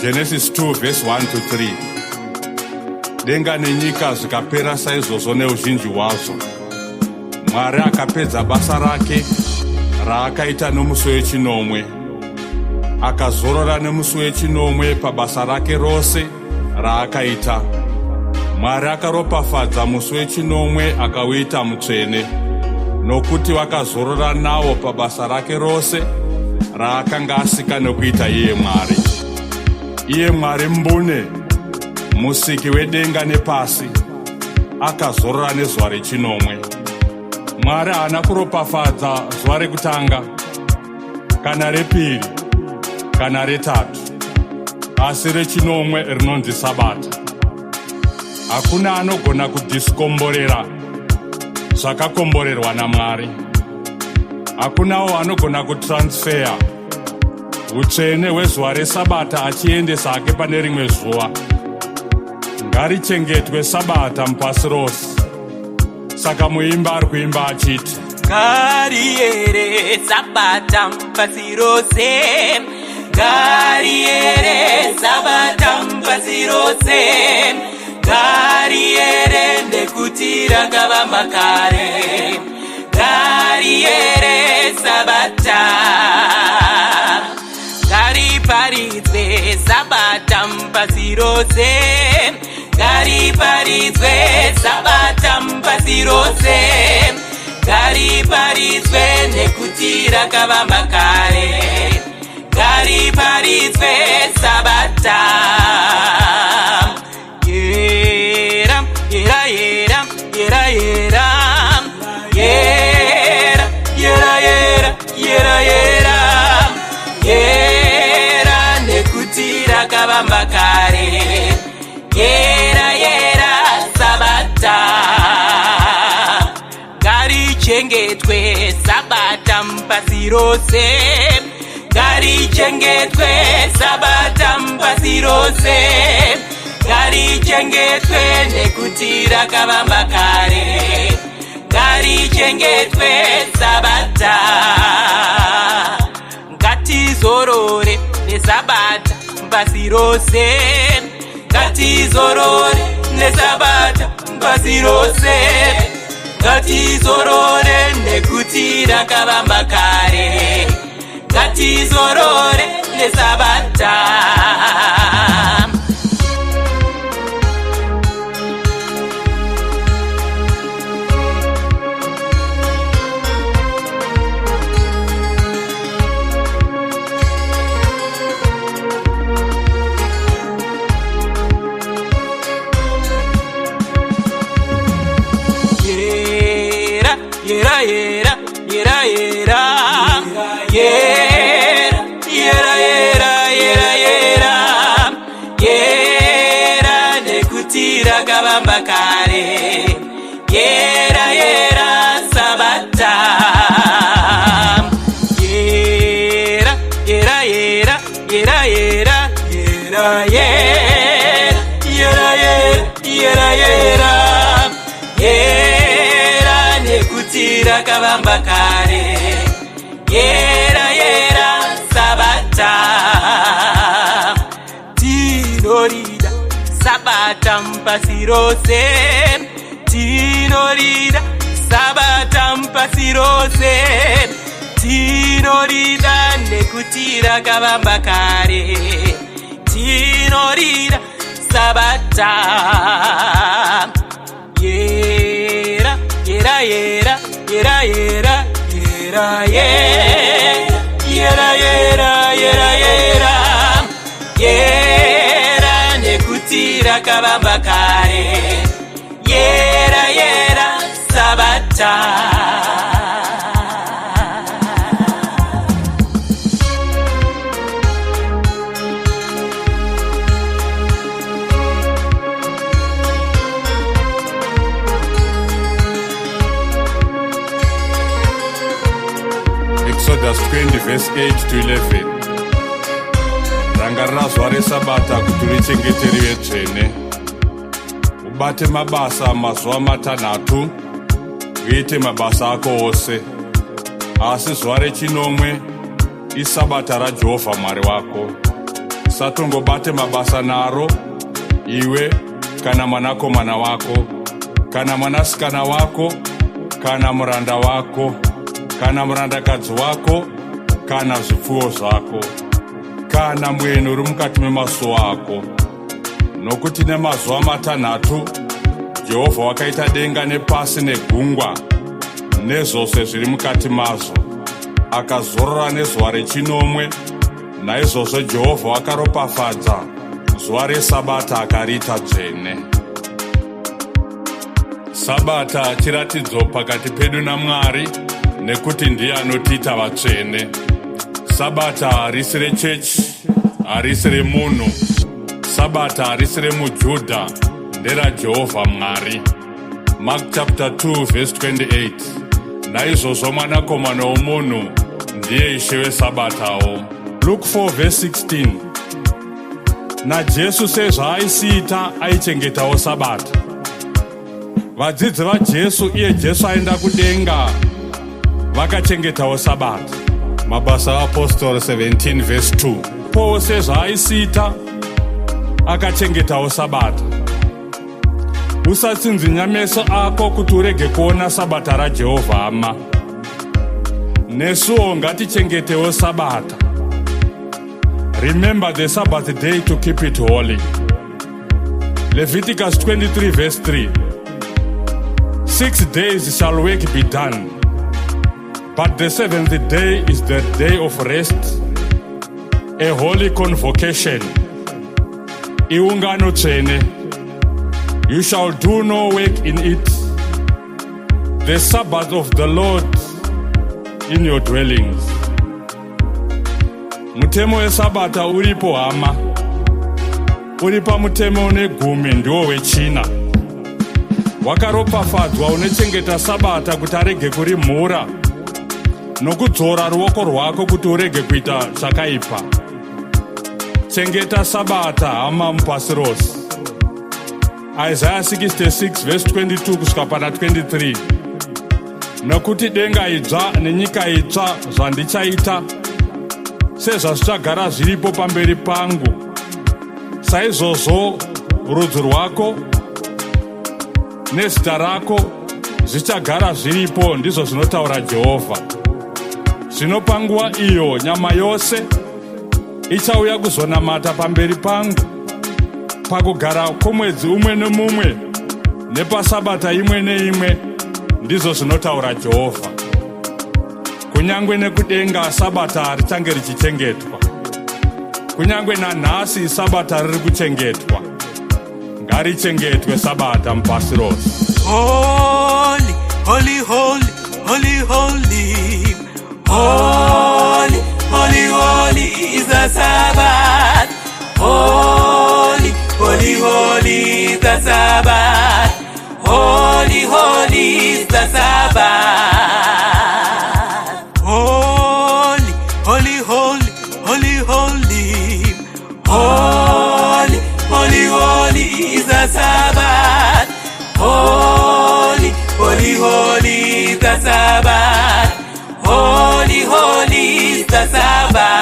Genesis 2 verse 1 to 3. Denga nenyika zvikapera saizvozvo neuzhinji hwazvo. Mwari akapedza basa rake raakaita nomusi wechinomwe. Akazorora nemusi wechinomwe pabasa rake rose raakaita. Mwari akaropafadza musi wechinomwe akauita mutsvene, nokuti wakazorora nawo pabasa rake rose raakanga asika nokuita iye Mwari. Iye Mwari mbune, musiki wedenga nepasi, akazorora nezuva rechinomwe. Mwari haana kuropafadza zuva rekutanga, kana repiri, kana retatu, asi rechinomwe rinonzi Sabata. Hakuna anogona kudiskomborera zvakakomborerwa naMwari. Hakunawo anogona kutransfera utsvene hwezuva reSabata achiendesa hake pane rimwe zuva. Ngarichengetwe Sabata mupasi rose. Saka muimba ari kuimba achiti, ngariere Sabata mupasi rose, ngariere Sabata mupasi rose, ngariere nekuti rakavamba kare, ngariere Sabata, ngariparidze Sabata mupasi rose, ngariparidze Sabata mupasi rose, ngariparidze nekuti rakavamba kare, ngariparidze Sabata. Yera, yera, yera, yera, yera, yera, yera, yera, yera, yera, yera, nekuti rakavamba kare, yera, yera, Sabata. Ngarichengetwe Sabata mupasi rose, ngarichengetwe Sabata mupasi rose, ngarichengetwe nekuti rakavamba kare, ngarichengetwe Sabata. Ngatizorore neSabata mupasi rose, ngatizorore neSabata mupasi rose, ngatizorore nekuti rakavamba kare, ngatizorore neSabata. Yera, yera, yera, yera, yera, yera, yera, yera, yera, yera, nekuti rakavamba kare, yera, yera, Sabata. Yera, yera, yera, yera, yera, yera, yera, yera, yera, yera, yera, nekuti rakavamba kare, yera, yera, Sabata. Tinorida Sabata mupasi rose, tinorida Sabata mupasi rose, tinorida nekuti rakavamba kare, tinorida Sabata. Yera, yera, yera, yera, yera, yera, yera, yera, yera, yera, yera, nekuti rakavamba kare, yera, yera, Sabata. Exodus 20 verse 8 to 11. Rangarira zuva reSabata kuti richengeteriwe tsvene. Ubate mabasa mazuva matanhatu, uite mabasa ako ose. Asi zuva rechinomwe iSabata raJehovha Mwari wako. usatongobate mabasa naro iwe kana mwanakomana wako kana mwanasikana wako kana muranda wako kana murandakadzi wako kana zvipfuwo zvako kana mwenyu uri mukati memasuo ako. Nokuti nemazuva matanhatu Jehovha wakaita denga nepasi negungwa nezvose zviri mukati mazvo, akazorora nezuva rechinomwe. Naizvozvo Jehovha wakaropafadza zuva resabata akariita dzvene. Sabata chiratidzo pakati pedu naMwari, nekuti ndiye anotiita vatsvene. Sabata harisi rechechi, harisi remunhu. Sabata harisi remuJudha, nderaJehovha Mwari. Mark chapter 2 verse 28. Naizvozvo mwanakomana womunhu ndiye ishe wesabatawo. Luke 4 verse 16. naJesu sezvaaisiita aichengetawo sabata. Vadzidzi vaJesu, iye Jesu aenda kudenga, vakachengetawo sabata. Mabasa aPostoli 17 verse 2. Paul sezvaaisiita akachengetawo sabata. Usatsinzinya meso ako kuti urege kuona sabata raJehovha hama. Nesuwo ngatichengetewo sabata. Remember the Sabbath day to keep it holy. Leviticus 23 verse 3. 6 days shall work be done, but the seventh day is the day of rest, a holy convocation. Iungano tsvene. You shall do no work in it. The Sabbath of the Lord in your dwellings. Mutemo wesabata uripo hama. Uripa mutemo une10 ndiwo wechina. Wakaropafadzwa unechengeta sabata kuti arege kurimhura, nokudzora ruoko rwako kuti urege kuita zvakaipa. Chengeta sabata hama mupasi rose. Isaiah 66 verse 22 kusvika pana 23. Nokuti denga idzva nenyika itsva zvandichaita, sezvazvichagara zviripo pamberi pangu, saizvozvo rudzi rwako nezita rako zvichagara zviripo, ndizvo zvinotaura Jehovha. Zvino panguva iyo nyama yose ichauya kuzonamata pamberi pangu, pakugara kwomwedzi umwe nemumwe nepasabata imwe neimwe, ndizvo zvinotaura Jehovha. Kunyangwe nekudenga sabata richange richichengetwa. Kunyangwe nanhasi sabata riri kuchengetwa. Ngarichengetwe sabata mupasi rose. Holy, holy, holy, holy, holy. Holy, holy, holy is the Sabbath. Holy, holy, holy is the Sabbath. Holy, holy is the Sabbath. Holy, holy, holy, holy, holy. Holy, holy, holy is the Sabbath. Holy, holy, holy is the Sabbath. Holy, holy is the Sabbath.